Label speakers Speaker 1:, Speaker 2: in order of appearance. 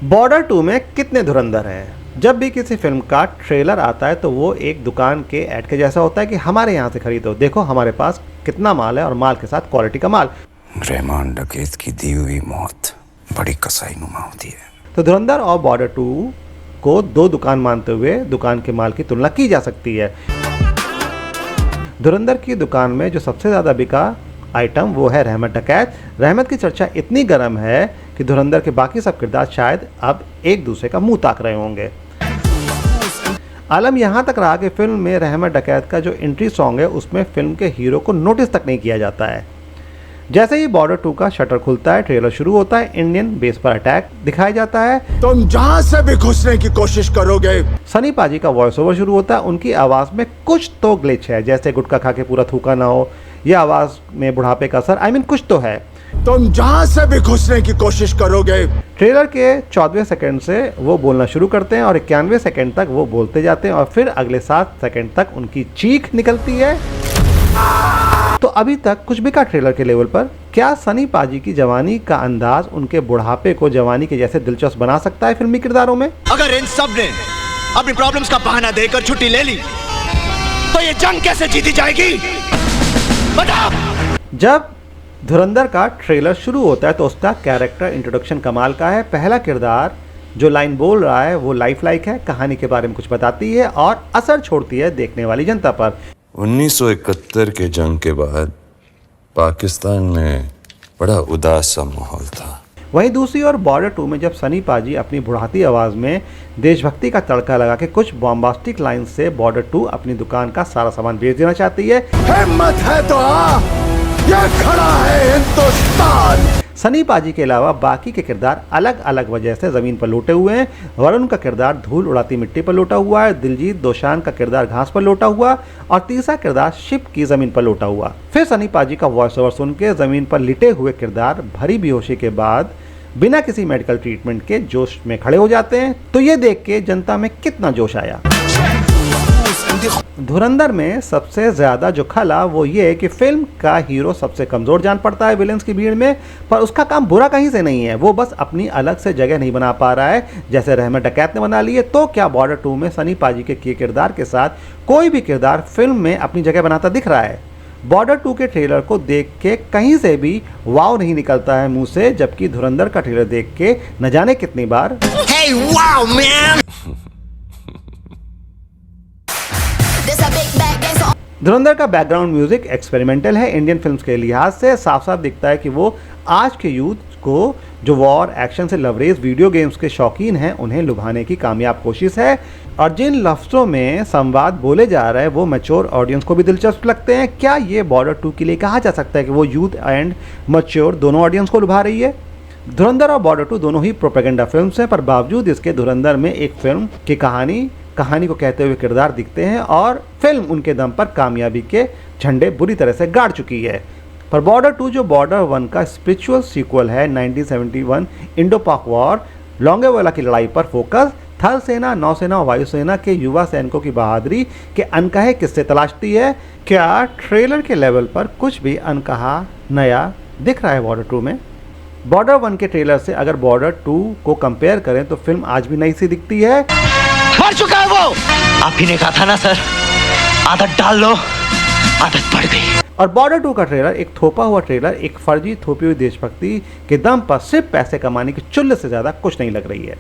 Speaker 1: Border 2 में कितने धुरंधर हैं। जब भी किसी फिल्म का ट्रेलर आता है तो वो एक दुकान के ऐड के जैसा होता है कि हमारे यहाँ से खरीदो, देखो हमारे पास कितना माल है और माल के साथ क्वालिटी का माल।
Speaker 2: रहमान डकैत की दी हुई मौत बड़ी कसाईनुमा होती है।
Speaker 1: तो धुरंधर और बॉर्डर 2 को दो दुकान मानते हुए दुकान के माल की तुलना की जा सकती है। धुरंधर की दुकान में जो सबसे ज़्यादा बिका आइटम वो है रहमत डकैत। रहमत की चर्चा इतनी गर्म है कि धुरंधर के बाकी सब किरदार शायद अब एक दूसरे का मुंह ताक रहे होंगे। आलम यहाँ तक रहा कि फिल्म में रहमत डकैत का जो एंट्री सॉन्ग है उसमें फिल्म के हीरो को नोटिस तक नहीं किया जाता है। जैसे ही बॉर्डर 2 का शटर खुलता है, ट्रेलर शुरू होता है, इंडियन बेस पर अटैक दिखाया जाता है।
Speaker 3: तुम जहां से भी घुसने की कोशिश करोगे।
Speaker 1: सनी पाजी का वॉइस ओवर शुरू होता है। उनकी आवाज़ में कुछ तो ग्लिच है, जैसे गुटखा खा के पूरा थूका ना हो, या आवाज़ में बुढ़ापे का असर, कुछ तो है।
Speaker 3: तुम जहां से भी घुसने की कोशिश करोगे।
Speaker 1: ट्रेलर के 14वें सेकंड से वो बोलना शुरू करते हैं और 91वें सेकंड तक वो बोलते जाते हैं और फिर अगले 7 सेकंड तक उनकी चीख निकलती है। तो अभी तक कुछ भी का ट्रेलर के लेवल पर क्या सनी पाजी की जवानी का अंदाज उनके बुढ़ापे को जवानी के जैसे दिलचस्प बना सकता है फिल्मी किरदारों में?
Speaker 4: अगर इन सब ने अपनी प्रॉब्लम्स का बहाना देकर छुट्टी ले ली तो ये जंग कैसे जीती जाएगी? बताओ।
Speaker 1: जब धुरंधर का ट्रेलर शुरू होता है तो उसका कैरेक्टर इंट्रोडक्शन कमाल का है। पहला किरदार जो लाइन बोल रहा है वो लाइफ लाइक है, कहानी के बारे में कुछ बताती है और असर छोड़ती है देखने वाली जनता पर।
Speaker 2: 1971 के जंग के बाद पाकिस्तान में बड़ा उदास सा माहौल था।
Speaker 1: वहीं दूसरी ओर बॉर्डर 2 में जब सनी पाजी अपनी बुढ़ाती आवाज़ में देशभक्ति का तड़का लगा के कुछ बॉम्बास्टिक लाइन से बॉर्डर 2 अपनी दुकान का सारा सामान बेच देना चाहती है।
Speaker 3: हिम्मत है तो आ, ये खड़ा है हिंदुस्तान।
Speaker 1: सनी पाजी के अलावा बाकी के किरदार अलग अलग वजह से ज़मीन पर लोटे हुए हैं। वरुण का किरदार धूल उड़ाती मिट्टी पर लोटा हुआ है, दिलजीत दोसांझ का किरदार घास पर लोटा हुआ और तीसरा किरदार शिप की ज़मीन पर लोटा हुआ। फिर सनी पाजी का वॉइस ओवर सुन के ज़मीन पर लिटे हुए किरदार भरी बेहोशी के बाद बिना किसी मेडिकल ट्रीटमेंट के जोश में खड़े हो जाते हैं। तो ये देख के जनता में कितना जोश आया। धुरंधर में सबसे ज्यादा जो खला वो ये है कि फिल्म का हीरो सबसे कमजोर जान पड़ता है विलेंस की भीड़ में, पर उसका काम बुरा कहीं से नहीं है, वो बस अपनी अलग से जगह नहीं बना पा रहा है जैसे रहमत डकैत ने बना ली है। तो क्या बॉर्डर 2 में सनी पाजी के किए किरदार के साथ कोई भी किरदार फिल्म में अपनी जगह बनाता दिख रहा है? बॉर्डर 2 के ट्रेलर को देख के कहीं से भी वाव नहीं निकलता है मुंह से, जबकि धुरंधर का ट्रेलर देख के न जाने कितनी बार
Speaker 4: Hey, wow, man!
Speaker 1: धुरंधर का बैकग्राउंड म्यूजिक एक्सपेरिमेंटल है। इंडियन फिल्म्स के लिहाज से साफ साफ दिखता है कि वो आज के यूथ को जो वॉर एक्शन से लवरेज वीडियो गेम्स के शौकीन हैं उन्हें लुभाने की कामयाब कोशिश है। और जिन लफ्ज़ों में संवाद बोले जा रहे हैं वो मैच्योर ऑडियंस को भी दिलचस्प लगते हैं। क्या ये बॉर्डर 2 के लिए कहा जा सकता है कि वो यूथ एंड मैच्योर दोनों ऑडियंस को लुभा रही है? धुरंधर और बॉर्डर 2 दोनों ही प्रोपेगेंडा फिल्म्स हैं, पर बावजूद इसके धुरंधर में एक फिल्म की कहानी को कहते हुए किरदार दिखते हैं और फिल्म उनके दम पर कामयाबी के झंडे बुरी तरह से गाड़ चुकी है। पर बॉर्डर 2 जो बॉर्डर 1 का स्पिरिचुअल सीक्वल है, 1971 इंडो पाक वॉर लोंगेवाला की लड़ाई पर फोकस थल सेना, नौसेना और वायुसेना के युवा सैनिकों की बहादुरी के अनकहे किस्से तलाशती है। क्या ट्रेलर के लेवल पर कुछ भी अनकहा नया दिख रहा है बॉर्डर 2 में? बॉर्डर 1 के ट्रेलर से अगर बॉर्डर 2 को कंपेयर करें तो फिल्म आज भी नई सी दिखती है।
Speaker 4: मर चुका है वो। आप ही ने कहा था ना सर, आदत डाल लो, आदत पड़ गई।
Speaker 1: और बॉर्डर 2 का ट्रेलर एक थोपा हुआ ट्रेलर, एक फर्जी थोपी हुई देशभक्ति के दम पर सिर्फ पैसे कमाने की चुल्ल से ज्यादा कुछ नहीं लग रही है।